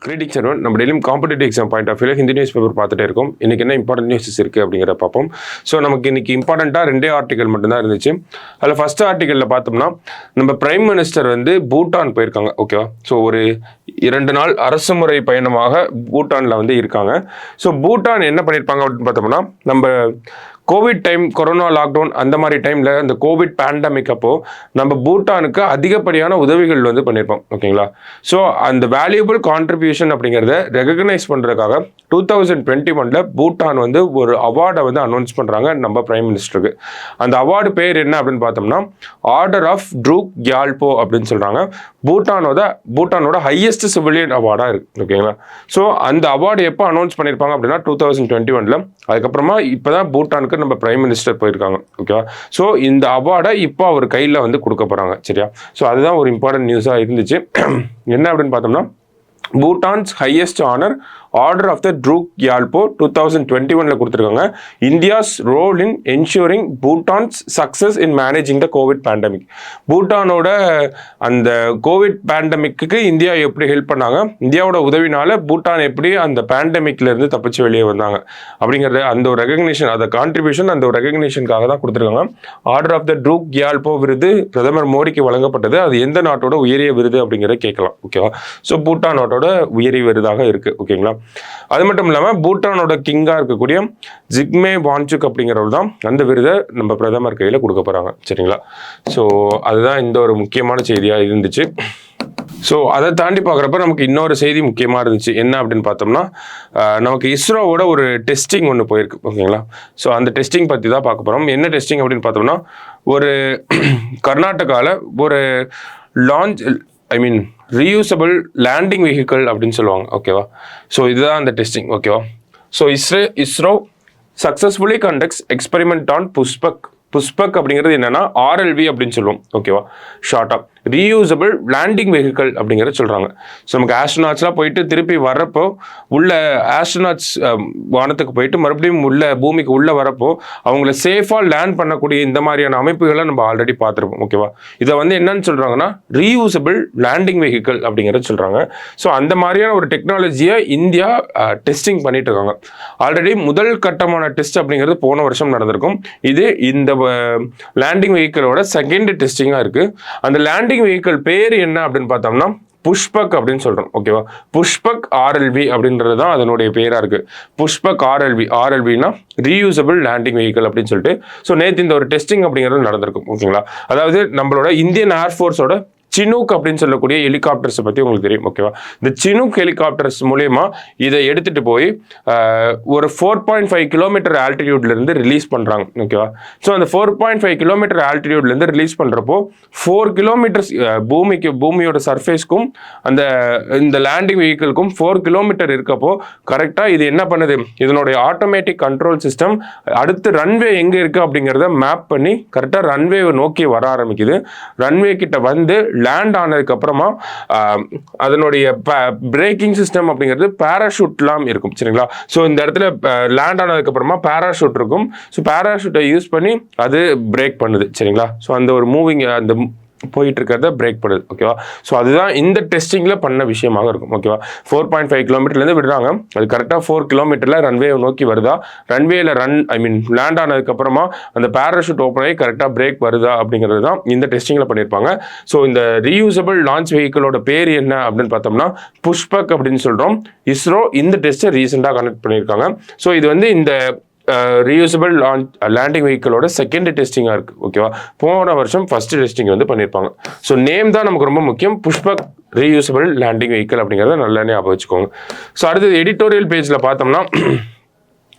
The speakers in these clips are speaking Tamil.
கிரிட்டிக்ஸ் நம்ம டெய்லியும் காம்படிட்டிவ் எக்ஸாம் பாயிண்ட் ஆஃப் வியூல ஹிந்தி நியூஸ் பேப்பர் பார்த்துட்டே இருக்கும். இன்னைக்கு என்ன இம்பார்ட்டன்ட் நியூஸஸ் இருக்குது அப்படிங்கிற பார்ப்போம். ஸோ நமக்கு இன்னைக்கு இம்பார்ட்டண்ட்டாக 2 ஆர்டிகல் மட்டும்தான் இருந்துச்சு. அதில் ஃபர்ஸ்ட் ஆர்டிகலில் பார்த்தோம்னா நம்ம பிரைம் மினிஸ்டர் பூட்டான் போயிருக்காங்க. ஓகேவா? ஸோ ஒரு 2 நாள் அரசு முறை பயணமாக பூட்டானில் இருக்காங்க. ஸோ பூட்டான் என்ன பண்ணியிருப்பாங்க அப்படின்னு பார்த்தோம்னா, நம்ம கோவிட் டைம், கொரோனா லாக்டவுன் அந்த மாதிரி டைமில் அந்த கோவிட் பேண்டமிக் அப்போ நம்ம பூட்டானுக்கு அதிகப்படியான உதவிகள் பண்ணியிருப்போம். ஓகேங்களா? ஸோ அந்த வேல்யூபிள் கான்ட்ரிபியூஷன் அப்படிங்கிறத ரெகக்னைஸ் பண்ணுறதுக்காக 2021 பூட்டான் ஒரு அவார்டை அனௌன்ஸ் பண்ணுறாங்க நம்ம பிரைம் மினிஸ்டருக்கு. அந்த அவார்டு பேர் என்ன அப்படின்னு பார்த்தோம்னா ஆர்டர் ஆஃப் ட்ரூக் கியால்போ அப்படின்னு சொல்கிறாங்க. பூட்டானோட ஹையஸ்ட் சிவிலியன் அவார்டாக இருக்குது. ஓகேங்களா? ஸோ அந்த அவார்டு எப்போ அனௌன்ஸ் பண்ணியிருப்பாங்க அப்படின்னா 2021. அதுக்கப்புறமா இப்போ தான் பூட்டானுக்கு நம்ம பிரைம் மினிஸ்டர் போயிருக்காங்க. ஓகேவா? ஸோ இந்த அவார்டை இப்போ அவர் கையில் கொடுக்க போகிறாங்க. சரியா? ஸோ அதுதான் ஒரு இம்பார்ட்டன்ட் நியூஸாக இருந்துச்சு. என்ன அப்படின்னு பார்த்தோம்னா, Bhutan's highest honour order of the Druk Gyalpo 2021 கொடுத்துருக்காங்க. India's role in ensuring Bhutan's success in managing the covid pandemic. பூட்டானோட அந்த கோவிட் பேண்டமிக்கு இந்தியா எப்படி ஹெல்ப் பண்ணாங்க, இந்தியாவோட உதவினால பூட்டான் எப்படி அந்த பேண்டமிக்ல இருந்து தப்பிச்சு வெளியே வந்தாங்க அப்படிங்கிறது அந்த ஒரு ரெகக்னிஷன், அந்த கான்ட்ரிபியூஷன், அந்த ஒரு ரெகக்னிஷனுக்காக தான் கொடுத்துருக்காங்க. Order of the Druk Gyalpo விருது பிரதமர் மோடிக்கு வழங்கப்பட்டது. அது எந்த நாட்டோட உயரிய விருது அப்படிங்கிறத கேட்கலாம். ஓகேவா? ஸோ பூட்டானோட உயரிய விருதாக இருக்கு. ஓகேங்களா? அது மட்டும் இல்லாமல் பூட்டானோட கிங்கா இருக்கக்கூடிய ஜிக்மே வான்சுக் அப்படிங்கிறவர் தான் அந்த விருதை நம்ம பிரதமர் கையில் கொடுக்க போறாங்க. சரிங்களா? ஸோ அதுதான் இந்த ஒரு முக்கியமான செய்தியாக இருந்துச்சு. ஸோ அதை தாண்டி பார்க்குறப்ப நமக்கு இன்னொரு செய்தி முக்கியமாக இருந்துச்சு. என்ன அப்படின்னு பார்த்தோம்னா, நமக்கு இஸ்ரோவோட ஒரு டெஸ்டிங் ஒன்று போயிருக்கு. ஓகேங்களா? ஸோ அந்த டெஸ்டிங் பற்றி தான் பார்க்க போகிறோம். என்ன டெஸ்டிங் அப்படின்னு பார்த்தோம்னா, ஒரு கர்நாடகாவில் ஒரு லான்ச் ரீயூசபிள் லேண்டிங் வெஹிக்கிள் அப்படின்னு சொல்லுவாங்க. ஓகேவா? ஸோ இதுதான் அந்த டெஸ்டிங். ஓகேவா? So ISRO successfully conducts experiment on Pushpak அப்படிங்கிறது என்னன்னா RLV அப்படின்னு சொல்லுவோம். ஓகேவா? ஷார்ட்டா ரீயூசபிள் லேண்டிங் வெஹிக்கிள் அப்படிங்கிறத சொல்றாங்க. ஸோ நமக்கு ஆஸ்ட்ரோநாட்ஸ்லாம் போயிட்டு திருப்பி வர்றப்போ உள்ள ஆஸ்ட்ரோநாட்ஸ் வானத்துக்கு போயிட்டு மறுபடியும் உள்ள பூமிக்கு உள்ள வரப்போ அவங்கள சேஃபாக லேண்ட் பண்ணக்கூடிய இந்த மாதிரியான அமைப்புகளை நம்ம ஆல்ரெடி பார்த்துருப்போம். ஓகேவா? இதை என்னன்னு சொல்றாங்கன்னா ரீயூசபிள் லேண்டிங் வெஹிக்கிள் அப்படிங்கிறத சொல்றாங்க. ஸோ அந்த மாதிரியான ஒரு டெக்னாலஜியை இந்தியா டெஸ்டிங் பண்ணிட்டு இருக்காங்க. ஆல்ரெடி முதல் கட்டமான டெஸ்ட் அப்படிங்கிறது போன வருஷம் நடந்திருக்கும். இது இந்த லேண்டிங் வெஹிக்கிளோட செகண்ட் டெஸ்டிங்காக இருக்கு. அந்த லேண்டிங் வெஹிக்கிள் பேர் என்ன அப்படின்னு பார்த்தோம்னா புஷ்பக் அப்படின்னு சொல்றோம். ஓகேவா? புஷ்பக் RLV அப்படின்றது தான் அதனுடைய பேரா இருக்கு. புஷ்பக் RLVனா ரீயூசபிள் லேண்டிங் வெஹிக்கிள் அப்படின்னு சொல்லிட்டு. ஸோ நேற்று இந்த ஒரு டெஸ்டிங் அப்படிங்கிறது நடந்திருக்கும். ஓகேங்களா? அதாவது நம்மளோட இந்தியன் ஏர்ஃபோர்ஸோட சினூக் அப்படின்னு சொல்லக்கூடிய ஹெலிகாப்டர்ஸை பற்றி உங்களுக்கு தெரியும். ஓகேவா? இந்த சினூக் ஹெலிகாப்டர்ஸ் மூலயமா இதை எடுத்துட்டு போய் ஒரு 4.5 கிலோமீட்டர் ஆல்டிடியூட்லேருந்து ரிலீஸ் பண்ணுறாங்க. ஓகேவா? ஸோ அந்த 4.5 கிலோமீட்டர் ஆல்டிடியூட்லேருந்து ரிலீஸ் பண்ணுறப்போ 4 கிலோமீட்டர்ஸ் பூமியோட சர்ஃபேஸ்க்கும் இந்த லேண்டிங் வெஹிக்கிள்க்கும் 4 கிலோமீட்டர் இருக்கப்போ கரெக்டாக இது என்ன பண்ணுது, இதனுடைய ஆட்டோமேட்டிக் கண்ட்ரோல் சிஸ்டம் அடுத்து ரன்வே எங்கே இருக்குது அப்படிங்கிறத மேப் பண்ணி கரெக்டாக ரன்வேவை நோக்கி வர ஆரம்பிக்குது. ரன்வே கிட்ட லேண்ட் ஆனதுக்கு அப்புறமா அதனுடைய பிரேக்கிங் சிஸ்டம் அப்படிங்கிறது பேராஷூட்லாம் இருக்கும். சரிங்களா? ஸோ இந்த இடத்துல லேண்ட் ஆனதுக்கு அப்புறமா பேராஷூட் இருக்கும். ஸோ பேராஷூட்டை யூஸ் பண்ணி அது பிரேக் பண்ணுது. சரிங்களா? ஸோ அந்த ஒரு மூவிங் அந்த போயிட்டு இருக்கிறத பிரேக் பண்ணுது. ஓகேவா? ஸோ அதுதான் இந்த டெஸ்டிங்ல பண்ண விஷயமாக இருக்கும். ஓகேவா? 4.5 கிலோமீட்டர்லேருந்து விடுறாங்க. அது கரெக்டாக 4 கிலோமீட்டர்ல ரன்வே நோக்கி வருதா, ரன்வேல லேண்ட் ஆனதுக்கு அப்புறமா அந்த பேராஷூட் ஓப்பன் ஆகி கரெக்டாக பிரேக் வருதா அப்படிங்கிறது தான் இந்த டெஸ்டிங்ல பண்ணியிருப்பாங்க. ஸோ இந்த ரீயூசபிள் லான்ச் வெஹிக்கிளோட பேர் என்ன அப்படின்னு பார்த்தோம்னா புஷ்பக் அப்படின்னு சொல்றோம். இஸ்ரோ இந்த டெஸ்ட்டை ரீசெண்டாக கனெக்ட் பண்ணியிருக்காங்க. ஸோ இது இந்த ரீயூசபிள் லேண்டிங் வெஹிக்கிளோட செகண்ட் டெஸ்டிங்காக இருக்குது. ஓகேவா? போன வருஷம் ஃபர்ஸ்ட் டெஸ்டிங் பண்ணியிருப்பாங்க. ஸோ நேம் தான் நமக்கு ரொம்ப முக்கியம். புஷ்பக் ரீயூசபிள் லேண்டிங் வெஹிக்கிள் அப்படிங்கிறத நல்லா ஞாபகம் வச்சுக்கோங்க. ஸோ அடுத்தது எடிட்டோரியல் பேஜில் பார்த்தோம்னா,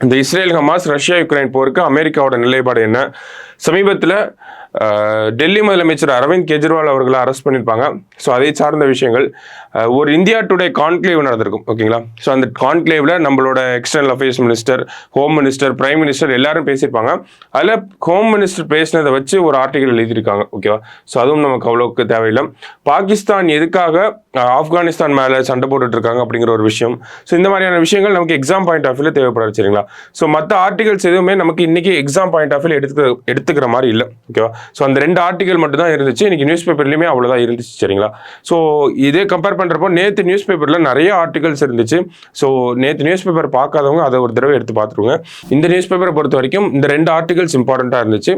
இந்த இஸ்ரேல் ஹமாஸ் ரஷ்யா யுக்ரைன் போருக்கு அமெரிக்காவோட நிலைப்பாடு என்ன, சமீபத்தில் டெல்லி முதலமைச்சர் அரவிந்த் கெஜ்ரிவால் அவர்களை அரெஸ்ட் பண்ணியிருப்பாங்க. ஸோ அதை சார்ந்த விஷயங்கள், ஒரு இந்தியா டுடே கான்க்ளேவ் நடந்திருக்கும். ஓகேங்களா? ஸோ அந்த கான்க்ளேவில் நம்மளோட external affairs minister, home minister, prime minister எல்லாரும் பேசியிருப்பாங்க. அதில் ஹோம் மினிஸ்டர் பேசினதை வச்சு ஒரு ஆர்டிகல் எழுதியிருக்காங்க. ஓகேவா? ஸோ அதுவும் நமக்கு அவ்வளோக்கு தேவையில்லை. பாகிஸ்தான் எதுக்காக ஆப்கானிஸ்தான் மேலே சண்டை போட்டுட்டு இருக்காங்க அப்படிங்கிற ஒரு விஷயம். ஸோ இந்த மாதிரியான விஷயங்கள் நமக்கு எக்ஸாம் பாயிண்ட் ஆஃப் வியூல தேவைப்படாது. சரிங்களா? ஸோ மற்ற ஆர்டிகல்ஸ் எதுவுமே நமக்கு இன்னைக்கு எக்ஸாம் பாயிண்ட் ஆஃப் வியூல எடுத்துக்கிற மாதிரி இல்லை. ஓகேவா? ஸோ அந்த 2 ஆர்டிகல் மட்டும் தான் இருந்துச்சு. இன்னைக்கு நியூஸ் பேப்பர்லையுமே அவ்வளோதான் இருந்துச்சு சரிங்களா. ஸோ இதே கம்பேர் பண்ணுறப்போ நேற்று நியூஸ் பேப்பரில் நிறைய ஆர்டிகல்ஸ் இருந்துச்சு. ஸோ நேற்று நியூஸ் பேப்பர் பார்க்காதவங்க அதை ஒரு தடவை எடுத்து பார்த்துருங்க. இந்த நியூஸ் பேப்பரை பொறுத்த வரைக்கும் இந்த 2 ஆர்டிகல்ஸ் இம்பார்ட்டண்ட்டாக இருந்துச்சு.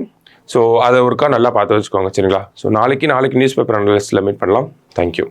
ஸோ அதை ஒருக்கா நல்லா பார்த்து வச்சுக்கோங்க சரிங்களா. ஸோ நாளைக்கு நியூஸ் பேப்பர் அனலிஸ்ட்டில் மீட் பண்ணலாம். தேங்க்யூ.